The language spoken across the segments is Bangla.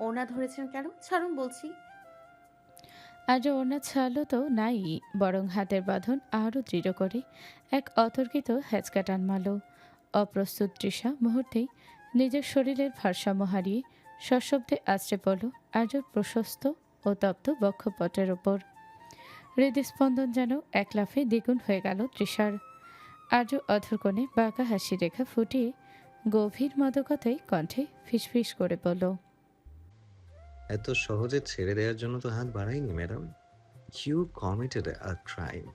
ওড়না ধরেছেন কেন? ছাড়ুন বলছি। আজ ওড়না ছাড়লো তো নাই, বরং হাতের বাঁধন আরও দৃঢ় করে এক অতর্কিত হ্যাচকা টান মারল। অপ্রস্তুত তৃষা মুহূর্তেই নিজের শরীরের ভারসাম্য হারিয়ে সশব্দে আছড়ে পড়ল আর্যর প্রশস্ত ও তপ্ত বক্ষপটের ওপর। হৃদস্পন্দন যেন এক লাফে দ্বিগুণ হয়ে গেল তৃষার। আর্য অধরকোণে বাঁকা হাসি রেখা ফুটিয়ে গভীর মাদকতায় কণ্ঠে ফিসফিস করে বলল, এত সহজে ছেড়ে দেওয়ার জন্য তো হাত বাড়াইনি madam. You committed a crime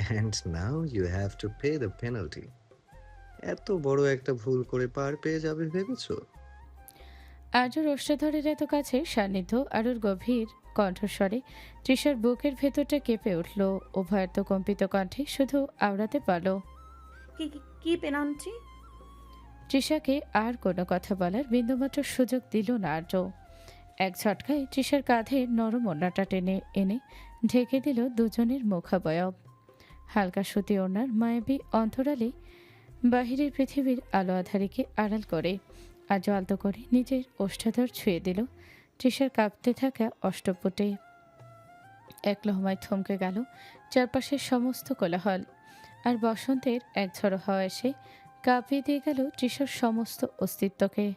and now you have to pay the penalty. এত বড় একটা ভুল করে পার পেয়ে যাবে ভেবেছো? আর্যর ওষ্ঠাধরের এত কাছে সান্নিধ্য আরুর গভীর কণ্ঠস্বরে তৃষার বুকের ভেতরটা কেঁপে উঠল। উভয়ার্ত কম্পিত কণ্ঠে শুধু আওড়াতে পারল। কি পেনাল্টি? তৃষাকে আর কোনো কথা বলার বিন্দুমাত্র সুযোগ দিল না আর্য। এক ঝটকায় তৃষার কাঁধে নরম ওড়নাটা টেনে এনে ঢেকে দিল দুজনের মুখাবয়ব। হালকা সুতি ওড়নার মায়াবী অন্তরালে বাহিরের পৃথিবীর আলো আধারিকে আড়াল করে আজ আলতো করে নিজের ওষ্ঠাধর ছুঁয়ে দিল তৃষার কাঁপতে থাকা অষ্টপুটে। এক লহমায় থমকে গেল চারপাশের সমস্ত কোলাহল, আর বসন্তের এক ঝড়ো হাওয়া এসে কাঁপিয়ে দিয়ে গেল তৃষার সমস্ত অস্তিত্বকে।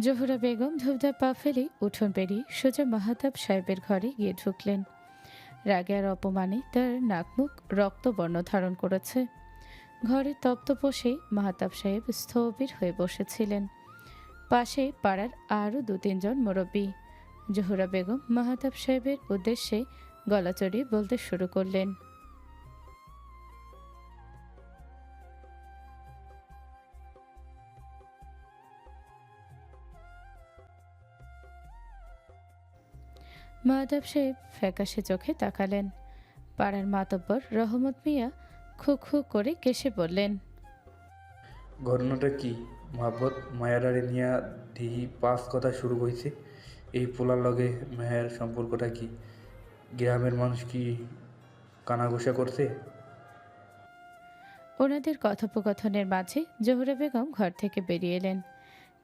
জোহরা বেগম ধূপধাপ পা ফেলে উঠোন পেরিয়ে সোজা মাহাতাব সাহেবের ঘরে গিয়ে ঢুকলেন। রাগে আর অপমানে তার নাকমুখ রক্তবর্ণ ধারণ করেছে। ঘরে তপ্তপোষে মাহতাব সাহেব স্থবির হয়ে বসেছিলেন। পাশে পাড়ার আরও ২-৩ জন মুরব্বী। জোহরা বেগম মাহতাব সাহেবের উদ্দেশ্যে গলা চড়িয়ে বলতে শুরু করলেন, মাহতাব সাহেব ফ্যাকাশে চোখে তাকালেন। পাড়ার মাতব্বর রহমত মিয়া খু খু করে কেসে বললেন, ঘটনাটা কি মহাব্বত? মায়াডারে নিয়া দিহি পাঁচ কথা শুরু হয়েছে। এই পোলার লগে মেয়ের সম্পর্কটা কি? গ্রামের মানুষ কি কানাঘুষা করছে? ওনাদের কথোপকথনের মাঝে জোহরা বেগম ঘর থেকে বেরিয়ে এলেন।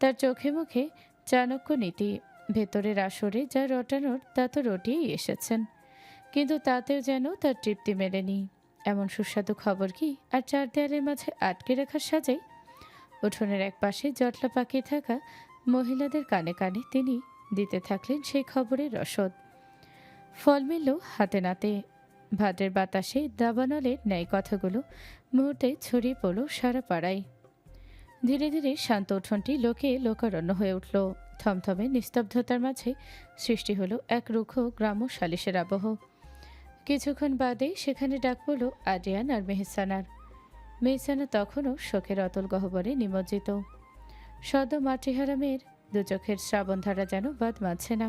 তার চোখে মুখে চাণক্য নীতি। ভেতরের আসরে যা রটানোর তা তো রটিয়েই এসেছেন, কিন্তু তাতেও যেন তার তৃপ্তি মেলেনি। এমন সুস্বাদু খবর কি আর চার দেয়ালের মাঝে আটকে রাখার সাজাই? উঠোনের এক পাশে জটলা পাকিয়ে থাকা মহিলাদের কানে কানে তিনি দিতে থাকলেন সেই খবরের রসদ। ফল মিলল হাতে নাতে। ভাদ্রের বাতাসে দাবানলের ন্যায় কথাগুলো মুহূর্তে ছড়িয়ে পড়ল সারা পাড়ায়। ধীরে ধীরে শান্ত উঠোনটি লোকে লোকারণ্য হয়ে উঠল। থমথমে নিস্তব্ধতার মাঝে সৃষ্টি হলো এক রুক্ষ গ্রাম্য সালিসের আবহ। কিছুক্ষণ বাদে সেখানে ডাক পড়ল আদ্রিয়ান আর মেহসানার। মেহসানা তখনও শোকের অতল গহ্বরে নিমজ্জিত। সদ্য মাতৃহারা মেয়ের দু চোখের শ্রাবণধারা যেন বাদ মানছে না।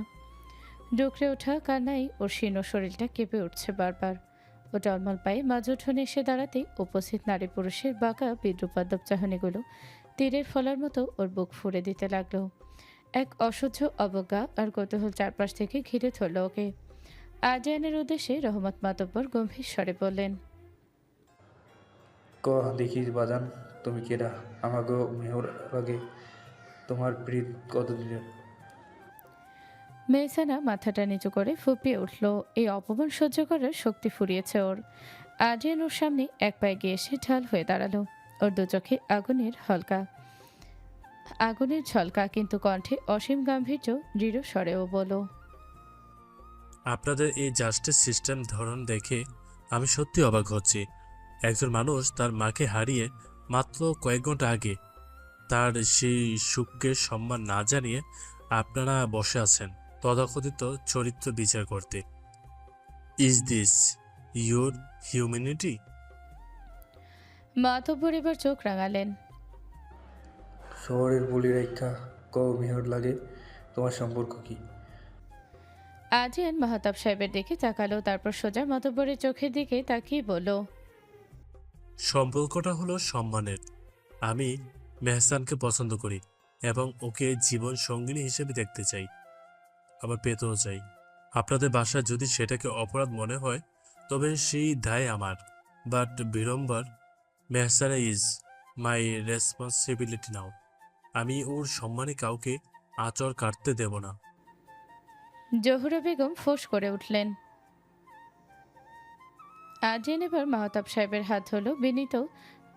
ডুকরে ওঠা কান্নায় ওর শীর্ণ শরীরটা কেঁপে উঠছে বারবার। ও টলমল পায়ে মাঝ উঠোনে এসে দাঁড়াতেই উপস্থিত নারী পুরুষের বাঁকা বিদ্রুপাদ্যব চাহনিগুলো তীরের ফলার মতো ওর বুক ফুঁড়ে দিতে লাগলো। এক অসহ্য অবজ্ঞা আর কৌতূহল চারপাশ থেকে ঘিরে ধরল ওকে। আদ্রিয়ানের উদ্দেশ্যে রহমত মাতব্বর গম্ভীর স্বরে বললেন, ক দেখিস বাজান, তুমি কেডা? আমাগো মেহর লগে তোমার প্রীত কতদিনের? মেহসানা মাথাটা নিচু করে ফুঁপিয়ে উঠল। এই অপমান সহ্য করার শক্তি ফুরিয়েছে ওর। আদ্রিয়ান ওর সামনে এক পায়ে গিয়ে এসে ঢাল হয়ে দাঁড়ালো। ওর দু চোখে আগুনের ঝলকা, কিন্তু কণ্ঠে অসীম গাম্ভীর্য দৃঢ় স্বরেও বলো, আপনাদের এই জাস্টিস সিস্টেম ধরন দেখে আমি সত্যি অবাক হচ্ছি। একজন মানুষ তার মাকে হারিয়ে মাত্র কয়েক ঘন্টা আগে তার সেই সুখকে সম্মান না জানিয়ে আপনারা বসে আছেন তথাকথিত চরিত্র বিচার করতে। Is this your humanity? মাতব্বর এবার চোখ রাঙালেন। শহরের বলি রেখা ক মেহর লাগে তোমার সম্পর্ক কি? আদ্রিয়ান মাহতাব সাহেবের দিকে তাকালো, তারপর সোজা মাতব্বরের চোখের দিকে তাকিয়ে বলল, সম্পর্কটা হলো সম্মানের। আমি মেহসানকে পছন্দ করি এবং ওকে জীবন সঙ্গিনী হিসেবে দেখতে চাই, আবার পেতেও চাই। আপনাদের বাসায় যদি সেটাকে অপরাধ মনে হয় তবে সেই দায় আমার। বাট বিড়ম্বর, Mehsana is my responsibility now. আমি ওর সম্মানে কাউকে আঁচড় কাটতে দেব না। জহুরা বেগম ফোঁস করে উঠলেন। আদ্রিয়ান এবার মাহতাব সাহেবের হাত ধরল বিনীত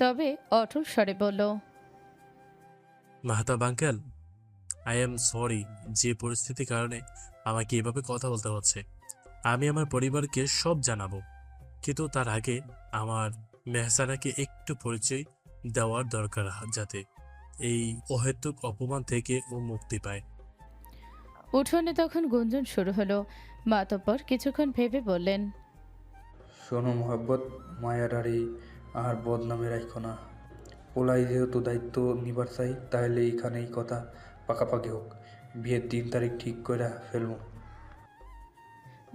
তবে অটল স্বরে বলল, Mahtab uncle, I am sorry যে পরিস্থিতির কারণে আমাকে এভাবে কথা বলতে হচ্ছে। আমি আমার পরিবারকে সব জানাবো, কিন্তু তার আগে আমার মেহসানাকে একটু পরিচয় দেওয়ার দরকার, যাতে এই অহেতুক অপমান থেকে ও মুক্তি পায়। উঠোনে তখন গুঞ্জন শুরু হলো। মাতব্বর কিছুক্ষণ ভেবে বললেন, শোনো মোহাব্বত, মায়াডারি আর বদনামে রাখো না। পোলাই যেহেতু দায়িত্ব নিবার চাই, তাহলে এইখানেই কথা পাকাপাকি হোক। বিয়ের 3 তারিখ ঠিক করে ফেলবো।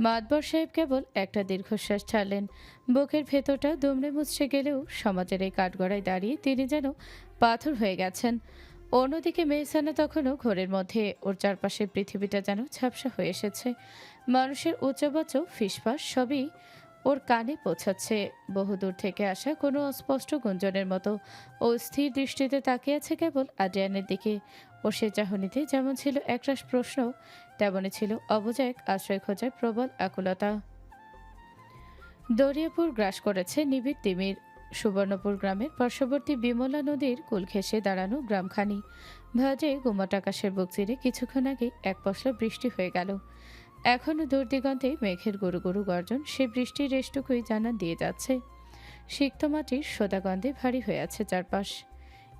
মাতবর সাহেব কেবল একটা দীর্ঘশ্বাস ছাড়লেন। বুকের ভেতরটা দুমড়ে মুচড়ে গেলেও সমাজের এই কাঠগড়ায় দাঁড়িয়ে তিনি যেন পাথর হয়ে গেছেন। অন্যদিকে মেহসানা তখনও ঘোরের মধ্যে, ওর চারপাশের পৃথিবীটা যেন ঝাপসা হয়ে এসেছে। মানুষের উচ্চবাচ ফিসফাস সবই ওর কানে পৌঁছাচ্ছে। বহুদূর থেকে আসা কোনো অস্পষ্ট গুঞ্জনের মতো ও স্থির দৃষ্টিতে তাকিয়ে আছে কেবল আদ্রিয়ানের দিকে। ও সে চাহনিতে যেমন ছিল একরাশ প্রশ্ন, তেমনই ছিল অবুঝ এক আশ্রয় খোঁজার প্রবল আকুলতা। দরিয়াপুর গ্রাস করেছে নিবিড় তিমির। সুবর্ণপুর গ্রামের পার্শ্ববর্তী বিমলা নদীর কুল ঘেঁষে দাঁড়ানো গ্রামখানি। ভাজে গুমট আকাশের বুক চিরে কিছুক্ষণ আগে এক পশলা বৃষ্টি হয়ে গেল। এখনো দূর দিগন্তে মেঘের গুরু গুরু গর্জন সে বৃষ্টির রেশটুকুই জানান দিয়ে যাচ্ছে। সিক্ত মাটির সোদাগন্ধে ভারী হয়ে আছে চারপাশ।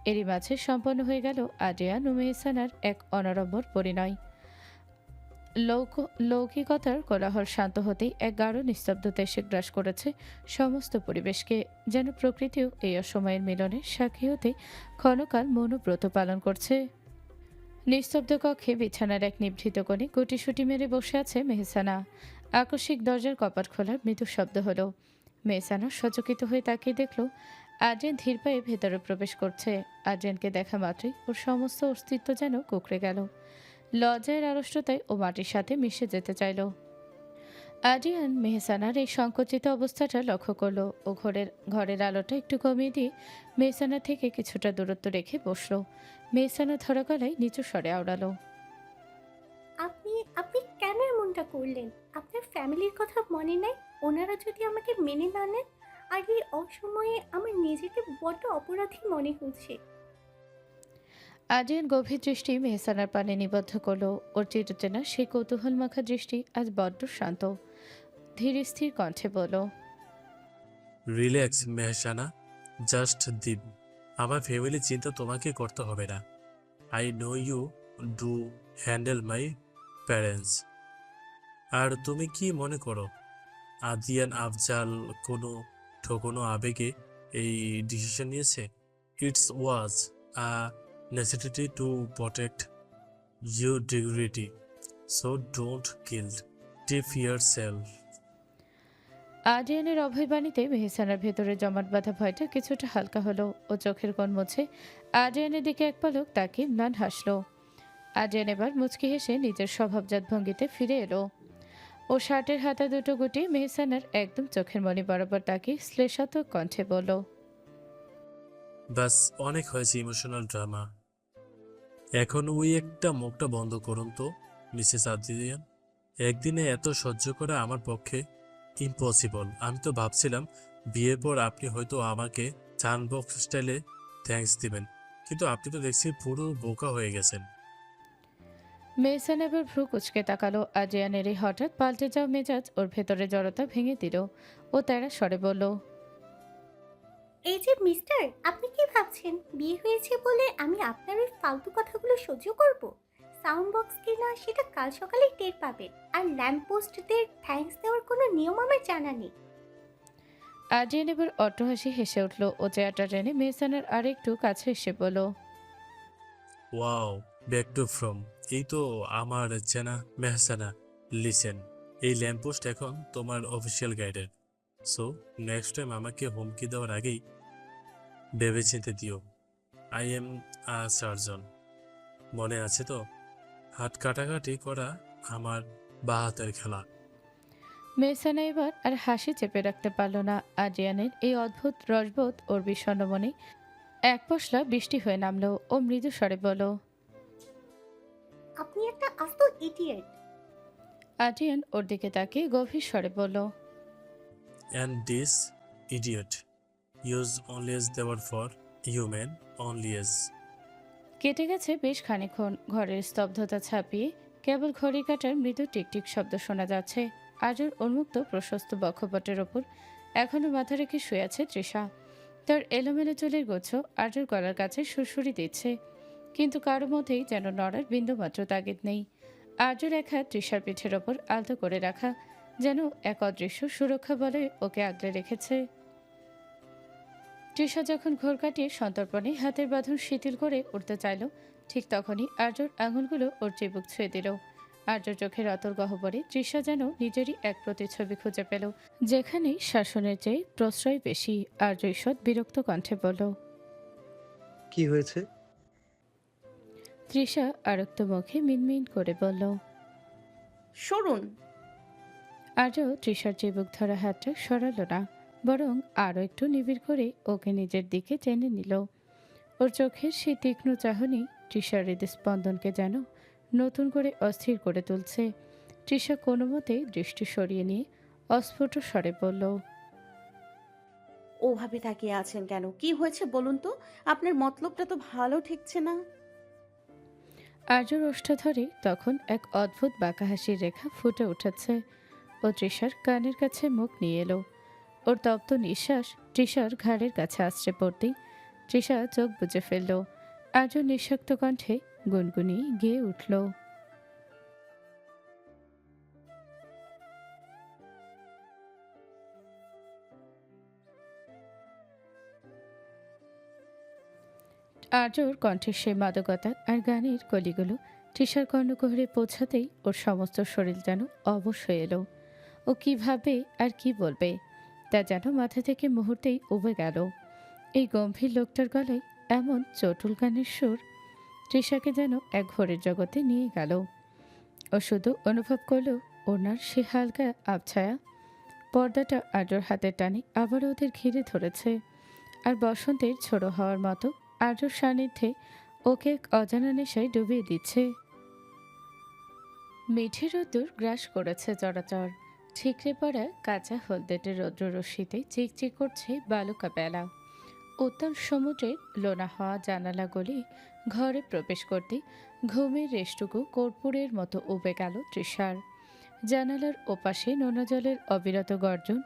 এরই মাঝে সম্পন্ন হয়ে গেল আদ্রিয়ান ও মেহসানার এক অনাড়ম্বর পরিণয়। লৌকিকতার কোলাহল শান্ত হতেই এক গাঢ় নিস্তব্ধতা এসে গ্রাস করেছে সমস্ত পরিবেশকে, যেন প্রকৃতিও এই অসময়ের মিলনে সাক্ষী হতে ক্ষণকাল মৌনব্রত পালন করছে। নিস্তব্ধ কক্ষে বিছানার এক নিভৃত কোণে গুটিসুটি মেরে বসে আছে মেহসানা। আকস্মিক দরজার কপাট খোলার মৃদু শব্দ হলো। মেহসানা সচকিত হয়ে তাকিয়ে দেখল আদ্রিয়ান ধীর পায়ে ভেতরে প্রবেশ করছে। আদ্রিয়ানকে দেখা মাত্রই ওর সমস্ত অস্তিত্ব যেন কুঁকড়ে গেল। লজ্জার আড়ষ্টতায় ও মাটির সাথে মিশে যেতে চাইল। আদ্রিয়ান মেহসানার এই সংকুচিত অবস্থাটা লক্ষ্য করলো ও ঘরের আলোটা একটু কমিয়ে দিয়ে মেহসানা থেকে কিছুটা দূরত্ব রেখে বসলো। মেহসানা ধরা গলায় নিচু স্বরে আওড়ালো, আপনি আপনি কেন এমনটা করলেন? আপনার ফ্যামিলির কথা মনে নাই? ওনারা যদি আমাকে মেনে না নেন, আর এই অসময়ে আমার নিজেকে বড্ড অপরাধী মনে হচ্ছে। আদ্রিয়ান গভীর দৃষ্টি মেহসানার পানে নিবদ্ধ করলো। ওর চিরচেনা সেই কৌতূহল মাখা দৃষ্টি আজ বড্ড শান্ত। ধীর স্থির কণ্ঠে বলল, রিল্যাক্স মেহসানা, জাস্ট দীপ। আমার ফ্যামিলি চিন্তা তোমাকে করতে হবে না। I know you do handle my parents. আর তুমি কি মনে করো আদিয়ান আফজাল কোনো ঠকনো আবেগে এই ডিসিশন নিয়েছে? It's was a necessity to protect your dignity, so don't guilt trip yourself. আদ্রিয়ানের অভয়বাণীতে মেহসানার ভেতরে জমাট বাঁধা ভয়টা কিছুটা হালকা হলো। ও চোখের কোণ মুছে আদ্রিয়ানের দিকে এক পলক তাকিয়ে ম্লান হাসল। আদ্রিয়ান এবার মুচকি হেসে নিজের স্বভাবজাত ভঙ্গিতে ফিরে এলো। ও শার্টের হাতা দুটো গুটিয়ে মেহসানার একদম চোখের মণি বরাবর তাকিয়ে শ্লেষাত্মক কণ্ঠে বলল, ব্যাস, অনেক হয়েছে ইমোশনাল ড্রামা। এখন ওই একটা মুখটা বন্ধ করুন তো মিসেস আদ্রিয়ান। একদিনে এত সহ্য করা আমার পক্ষে ইম্পসিবল। আমি তো ভাবছিলাম বিয়ের পর আপনি হয়তো আমাকে চানবক্স স্টাইলে থ্যাঙ্কস দিবেন, কিন্তু আপনি তো দেখছি পুরো বোকা হয়ে গেছেন। মেহসানা এবার ভ্রু কুচকে তাকালো। আদ্রিয়ানের এই হঠাৎ পাল্টে যাওয়া মেজাজ ওর ভেতরে জড়তা ভেঙে দিল। ও তেরা স্বরে বলল, এই যে মিস্টার, আপনি কি ভাবছেন বিয়ে হয়েছে বলে আমি আপনার ওই ফালতু কথাগুলো সহ্য করব? সাউন্ড বক্স কিনা সেটা কাল সকালে টের পাবেন। আর ল্যাম্প পোস্টদের থ্যাঙ্কস দেওয়ার কোনো নিয়ম আমার জানা নেই। আদ্রিয়ান এবার অট্টহাসি হেসে উঠল। ও চেয়ারটা টেনে মেহসানার আর একটু কাছে এসে বলল, ওয়াও, ব্যাক টু ফ্রম। এই তো আমার চেনা মেহসানা। লিসেন, এই ল্যাম্পপোস্ট এখন তোমার অফিসিয়াল গাইডের। সো নেক্সট টাইম আমাকে হুমকি দেওয়ার আগেই ভেবেচিন্তে দিও। I am a surgeon. মনে আছে তো? হাত কাটাকাটি করা আমার বা হাতের খেলা। মেহসানা এবার আর হাসি চেপে রাখতে পারল না। আদ্রিয়ানের এই অদ্ভুত রসবোধ ওর বিষণ্ণ মনে এক পশলা বৃষ্টি হয়ে নামলো। ও মৃদু স্বরে বলল, আপনি একটা আস্ত ইডিয়েট। আদ্রিয়ান ওর দিকে তাকিয়ে গভীর স্বরে বলল, And this idiot use only as the word for human only as. কেটে গেছে বেশ খানিকক্ষণ। ঘরের স্তব্ধতা ছাপিয়ে কেবল ঘড়ি কাটার মৃদু টিকটিক শব্দ শোনা যাচ্ছে। আজর উন্মুক্ত প্রশস্ত বক্ষপটের ওপর এখনো মাথা রেখে শুয়ে আছে তৃষা। তার এলোমেলো চুলের গোছ আজর গলার কাছে সুরসুরি দিচ্ছে, কিন্তু কারো মধ্যেই যেন নড়ার বিন্দুমাত্র তাগিদ নেই। আজর এক হাত তৃষার পিঠের ওপর আলতো করে রাখা, যেন এক অদৃশ্য সুরক্ষা বলে ওকে আগলে রেখেছে। তৃষা যখন ঘোর কাটিয়ে সন্তর্পণে হাতের বাঁধন শিথিল করে উঠতে চাইল, ঠিক তখনই আর্যর আঙুলগুলো ওর চিবুক ছুঁয়ে দিল। আর্য চোখের অতল গহ্বরে তৃষা যেন নিজেরই এক প্রতিচ্ছবি খুঁজে পেল, যেখানে শাসনের চেয়ে প্রশ্রয় বেশি। আর্য ঈষৎ বিরক্ত কণ্ঠে বলল, কি হয়েছে? তৃষা আরক্ত মুখে মিনমিন করে বলল। সরুন। আর্য তৃষার চিবুক ধরা হাতটা সরালো না, বরং আরও একটু নিবিড় করে ওকে নিজের দিকে টেনে নিল। ওর চোখের সেই তীক্ষ্ণ চাহনি তৃষার হৃদস্পন্দনকে যেন নতুন করে অস্থির করে তুলছে। তৃষা কোনো মতেই দৃষ্টি সরিয়ে নিয়ে অস্ফুট স্বরে বলল, ওভাবে তাকিয়ে আছেন কেন? কি হয়েছে বলুন তো? আপনার মতলবটা তো ভালো ঠেকছে না। আর্যর ওষ্ঠা ধরে তখন এক অদ্ভুত বাঁকা হাসির রেখা ফুটে উঠেছে। ও তৃষার কানের কাছে মুখ নিয়ে এলো। ওর তপ্ত নিঃশ্বাস তৃষার ঘাড়ের কাছে আসছে পড়তেই তৃষা চোখ বুজে ফেলল। আর্য নিঃশক্ত কণ্ঠে গুনগুনি গেয়ে উঠল, আর্যর কণ্ঠের সে মাদকতা আর গানের কলিগুলো তৃষার কর্ণকুহরে পৌঁছাতেই ওর সমস্ত শরীর যেন অবশ হয়ে এলো। ও কিভাবে আর কি বলবে তা যেন মাথা থেকে মুহূর্তেই উবে গেল। এই গম্ভীর লোকটার গলায় এমন চটুল গানের সুর তৃষাকে যেন এক ঘোরের জগতে নিয়ে গেল। ও শুধু অনুভব করল ওনার সে হালকা আবছায়া পর্দাটা আর্যর হাতের টানে আবার ওদের ঘিরে ধরেছে, আর বসন্তের ছোড়ো হওয়ার মতো আর্যর সান্নিধ্যে ওকে এক অজানা নেশায় ডুবিয়ে দিচ্ছে। মিঠে রোদ্দুর গ্রাস করেছে চরাচর। ঠিকরে পড়া কাঁচা হলদেটে রৌদ্ররশ্মিতে চিকচিক করছে বালুকা বেলা। উত্তাল সমুদ্রের লোনা হওয়া জানালা গলি ঘরে প্রবেশ করতে ঘুমের রেশটুকু কর্পূরের মতো উবে গেল তৃষার। জানালার ওপাশে নোনা জলের অবিরত গর্জন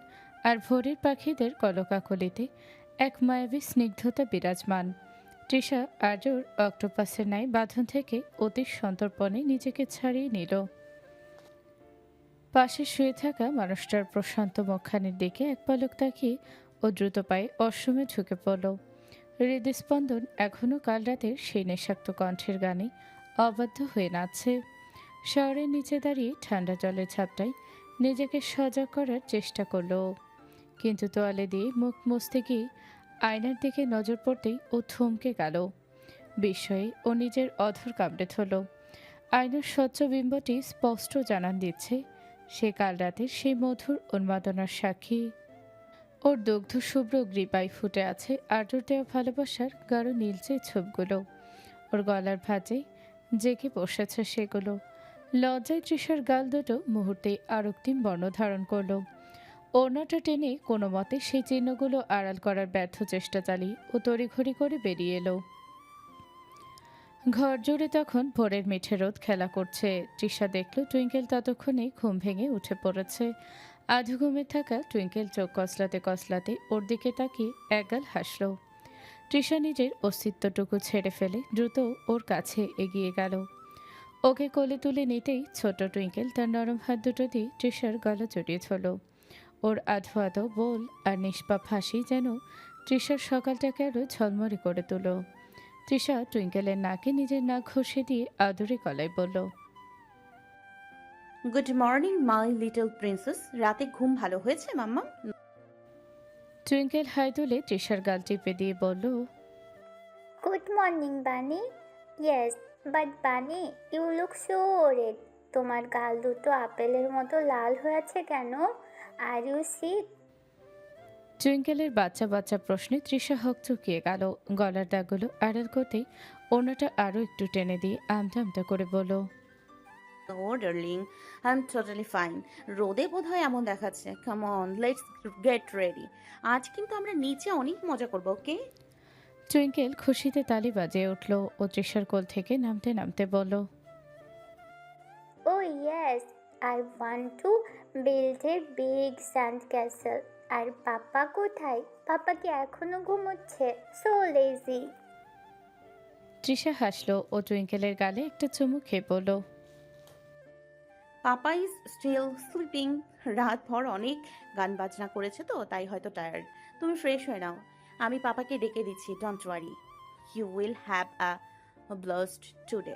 আর ভোরের পাখিদের কলকাকলিতে এক মায়াবী স্নিগ্ধতা বিরাজমান। তৃষা আজর অক্টোপাসের ন্যায় বাঁধন থেকে অতি সন্তর্পণে নিজেকে ছাড়িয়ে নিল। পাশে শুয়ে থাকা মানুষটার প্রশান্ত মুখখানির দিকে এক পলক তাকিয়ে ও দ্রুত পায়ে অশ্বমে ঝুঁকে পড়ল। হৃদস্পন্দন এখনও কাল রাতের সেই নেশাক্ত কণ্ঠের গানে অবাধ্য হয়ে নাচছে। শহরের নিচে দাঁড়িয়ে ঠান্ডা জলের ছাপটায় নিজেকে সজাগ করার চেষ্টা করল, কিন্তু তোয়ালে দিয়ে মুখ মুছতে গিয়ে আয়নার দিকে নজর পড়তেই ও থমকে গেল। বিস্ময়ে ও নিজের অধর কামড়ে ধরল। আয়নার স্বচ্ছ বিম্বটি স্পষ্ট জানান দিচ্ছে সে কাল রাতের সেই মধুর উন্মাদনার সাক্ষী। ওর দুগ্ধ শুভ্র গ্রীবায় ফুটে আছে আর্দ্র দেওয়া ভালোবাসার গাঢ় নীলচে ছোপগুলো। ওর গলার ভাঁজে জেগে বসেছে সেগুলো। লজ্জায় তৃষার গাল দুটো মুহূর্তেই আরক্তিম বর্ণ ধারণ করল। ওড়নাটা টেনে কোনো মতে সেই চিহ্নগুলো আড়াল করার ব্যর্থ চেষ্টা চালিয়ে ও তড়িঘড়ি করে বেরিয়ে এলো। ঘর জুড়ে তখন ভোরের মিঠে রোদ খেলা করছে। তৃষা দেখল টুইঙ্কেল ততক্ষণে ঘুম ভেঙে উঠে পড়েছে। আধু ঘুমে থাকা টুইঙ্কেল চোখ কসলাতে কসলাতে ওর দিকে তাকিয়ে একগাল হাসল। তৃষা নিজের অস্তিত্বটুকু ছেড়ে ফেলে দ্রুত ওর কাছে এগিয়ে গেল। ওকে কোলে তুলে নিতেই ছোট টুইঙ্কেল তার নরম হাত দুটো দিয়ে তৃষার গলা জড়িয়ে ধরল। ওর আধো আধো বোল আর নিষ্পাপ হাসি যেন তৃষার সকালটাকে আরো ঝলমরে করে তুলো। তৃষা টুইঙ্কেলের নাকে নিজের নাক ঘষে দিয়ে আদুরে গলায় বলল, good morning my little princess. রাতে ঘুম ভালো হয়েছে মাম্মা? টুইঙ্কেল হাই তুলে তৃষার গাল টিপে দিয়ে বলল, গুড মর্নিং বানি। ইয়েস, বাট বানি ইউ লুক সো রেড। তোমার গাল দুটো আপেলের মতো লাল হয়েছে কেন? Are you sick? টুইঙ্কেলের বাচ্চা বাচ্চা প্রশ্নে তৃষা হকচকিয়ে গেল। গলার দাগগুলো আড়াল করতেই ওনাটা আরও একটু টেনে দিয়ে আমতা আমতা করে বলল, oh darling, I am totally fine. রোদে বোধহয় এমন দেখাচ্ছে। Come on, let's get ready. আজ কিন্তু আমরা নিচে অনেক মজা করবো, ওকে? টুইঙ্কেল খুশিতে তালি বাজিয়ে উঠল ও তৃষার কোল থেকে নামতে নামতে বলল, Oh yes, I want to build a big sand castle. আর পাপা কোথায়? পাপা কি এখনো ঘুমোচ্ছে? So lazy. তৃষা হাসল ও টুইঙ্কেলের গালে একটা চুমু খেয়ে বলল, পাপা ইজ স্টিল স্লিপিং। রাত ভর অনেক গান বাজনা করেছে তো, তাই হয়তো টায়ার্ড। তুমি ফ্রেশ হয়ে নাও, আমি পাপাকে ডেকে দিচ্ছি। Don't worry, you will have a blast today.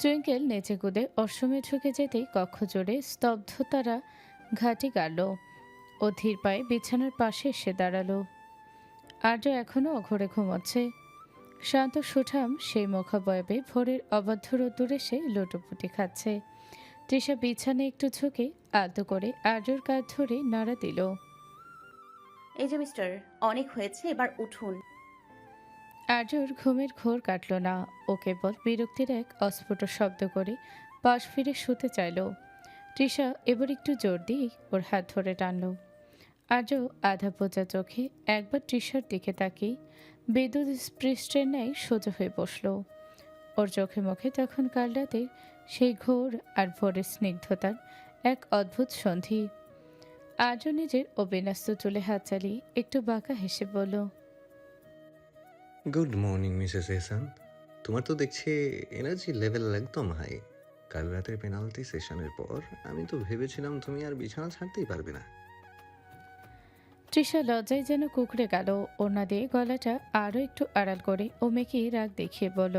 Twinkle নেচে কুদে অশ্রমে ঢুকে যেতেই কক্ষ জুড়ে স্তব্ধতারা ঘাটি গাড়ল ও ধীর পায়ে বিছানার পাশে এসে দাঁড়ালো। আর্য এখনও অঘরে ঘুমোচ্ছে। শান্ত সুঠাম সেই মুখাবয়বে ভোরের অবাধ্য রোদ্দুরে সে লুটোপুটি খাচ্ছে। তৃষা বিছানায় একটু ঝুঁকে আলতো করে আর্যর কাঁধ ধরে নাড়া দিল। এই যে মিস্টার, অনেক হয়েছে, এবার উঠুন। আর্যর ঘুমের ঘোর কাটল না। ও কেবল বিরক্তির এক অস্ফুট শব্দ করে পাশ ফিরে শুতে চাইল। তৃষা এবার একটু জোর দিয়ে ওর হাত ধরে টানল। আর্য আধা বোঝা চোখে একবার তৃষার দিকে তাকিয়ে বিদ্যুৎ স্পৃষ্টের ন্যায় সোজা হয়ে বসল। ওর চোখে মুখে তখন কাল রাতের সেই ঘোর আর ভোরের স্নিগ্ধতার এক অদ্ভুত সন্ধি। আর্য নিজের অবিন্যস্ত চুলে হাত চালিয়ে একটু বাঁকা হেসে বলল, গুড মর্নিং মিসেস এহসান। তোমার তো দেখছি এনার্জি লেভেল একদম হাই। কাল রাতের পেনাল্টি সেশনের পর আমি তো ভেবেছিলাম তুমি আর বিছানা ছাড়তেই পারবে না। তৃষা লজ্জায় যেন কুকড়ে গেল। ওনা দিয়ে গলাটা আরও একটু আড়াল করে ও মেয়েকে রাগ দেখিয়ে বলল,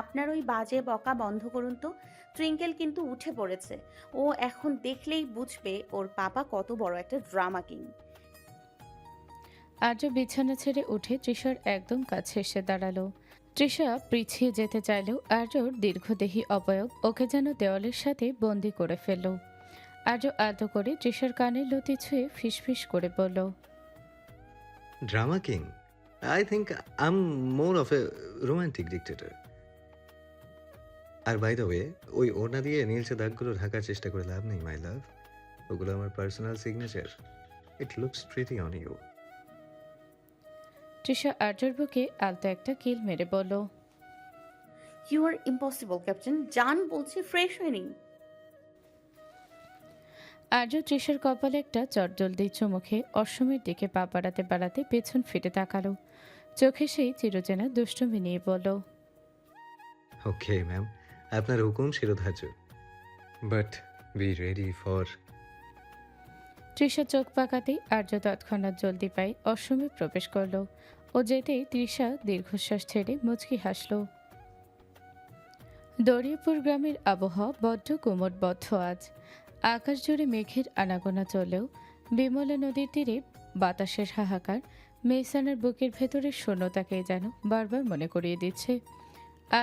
আপনার ওই বাজে বকা বন্ধ করুন তো। টুইঙ্কেল কিন্তু উঠে পড়েছে। ও এখন দেখলেই বুঝবে ওর পাপা কত বড় একটা ড্রামা কিং। আর্য বিছানা ছেড়ে উঠে তৃষার একদম কাছে এসে দাঁড়ালো। তৃষা পিছিয়ে যেতে চাইলেও আর্যর দীর্ঘদেহী অবয়ব ওকে যেন দেওয়ালের সাথে বন্দি করে ফেলল। আর্য আলতো করে তৃষার কানের লতি ছুঁয়ে ফিসফিস করে বলল, drama king? I think I am more of a romantic dictator. আর বাই দ্য ওয়ে, ওই ওড়না দিয়ে নীলচে দাগগুলো ঢাকার চেষ্টা করে লাভ নেই মাই লাভ। ওগুলো আমার personal signature. It looks pretty on you. Trisha আর্যর বুকে আলতো একটা কিল মেরে বলল, ইউ আর ইম্পসিবল ক্যাপ্টেন। জান বলছি, ফ্রেশ হয়ে নিন। আর্য তৃষার কপালে একটা চটজলদি চুমুখে অশ্বমের দিকে পা বাড়াতে বাড়াতে পেছন ফিরে তাকালো। চোখে সেই চিরচেনা দুষ্টুমি নিয়ে বলল, ওকে ম্যাম, আপনার হুকুম শিরোধার্য। But be ready for. Trisha চোখ পাকাতেই আর্য তৎক্ষণাৎ জলদি পায়ে অশ্বমে প্রবেশ করল। ও যেতেই তৃষা দীর্ঘশ্বাস ছেড়ে মুচকি হাসল। দরিয়াপুর গ্রামের আবহাওয়া বড্ড কোমরবদ্ধ আজ। আকাশ জুড়ে মেঘের আনাগোনা চলেও বিমলা নদীর তীরে বাতাসের হাহাকার মেহসানার বুকের ভেতরের শূন্যতাকে যেন বারবার মনে করিয়ে দিচ্ছে।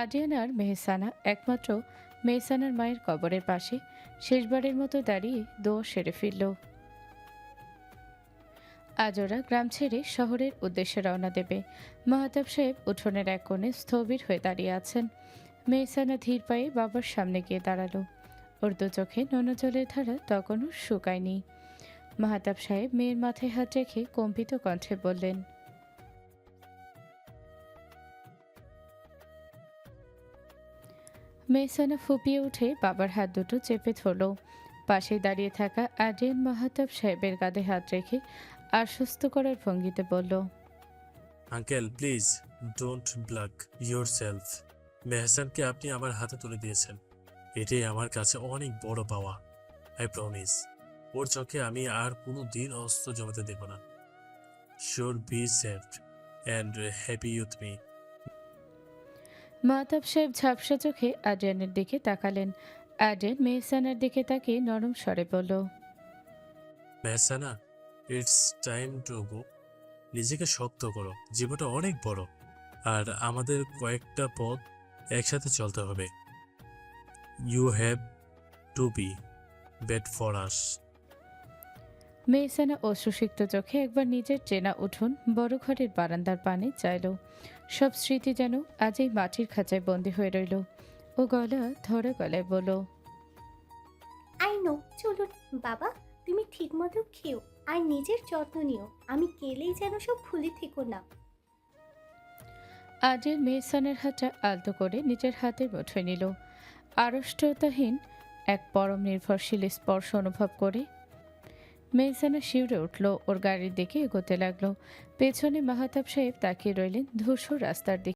আরিয়ান আর মেহসানা একমাত্র মেহসানার মায়ের কবরের পাশে শেষবারের মতো দাঁড়িয়ে দোয়া সেরে ফিরল। আজ ওরা গ্রাম ছেড়ে শহরের উদ্দেশ্যে রওনা দেবে। মাহতাব সাহেব উঠোনের এক কোণে স্থবির হয়ে দাঁড়িয়ে আছেন। মেহসানা ধীর পায়ে বাবার সামনে গিয়ে দাঁড়ালো। ওর দু চোখে নোনা জলের ধারা তখনও শুকায়নি। মাহতাব সাহেব মেয়ের মাথায় হাত রেখে কম্পিত কণ্ঠে বললেন, মেহসানা ফুপিয়ে উঠে বাবার হাত দুটো চেপে ধরল। পাশে দাঁড়িয়ে থাকা আরিয়ান মাহতাব সাহেবের কাঁধে হাত রেখে আশ্বস্ত করার ভঙ্গিতে বলল, uncle please don't blame yourself. মেহসানকে আপনি আমার হাতে তুলে দিয়েছেন, এটাই আমার কাছে অনেক বড় পাওয়া। আই প্রমিস, ওর চোখে আমি আর কোনো দিন অস্ত্র জমাতে দেব না। Sure be safe and happy with me. Mahtab Saheb ঝাপসা চোখে আরিয়ানের দিকে তাকালেন। আরিয়ান মেহসানার দিকে তাকিয়ে নরম স্বরে বলল, Mehsana, it's time to go. নিজেকে শক্ত করো, জীবনটা অনেক বড় আর আমাদের কয়েকটা পথ একসাথে চলতে হবে। You have to be bed for us. Mehsana অশ্রুসিক্ত চোখে একবার নিজের চেনা উঠোন বড় ঘরের বারান্দার পানে চাইল। সব স্মৃতি যেন আজ এই মাটির খাঁচায় বন্দী হয়ে রইল। ও গলা ধরা গলায় বলল, আই নো, চলুন বাবা, তুমি ঠিক মতো খেও আর নিজের যত্ন নিও। আমি গেলেই যেন সব ভুলে থেকো না। আজের মেহসানের হাতটা আলতো করে নিজের হাতের মুঠোয় নিল। আড়ষ্টতাহীন এক পরম নির্ভরশীল স্পর্শ অনুভব করে মেহসানা শিউরে উঠল, ওর গাড়ির দিকে এগোতে লাগলো। পেছনে মাহতাব সাহেব তাকিয়ে রইলেন ধূসর রাস্তার দিকে।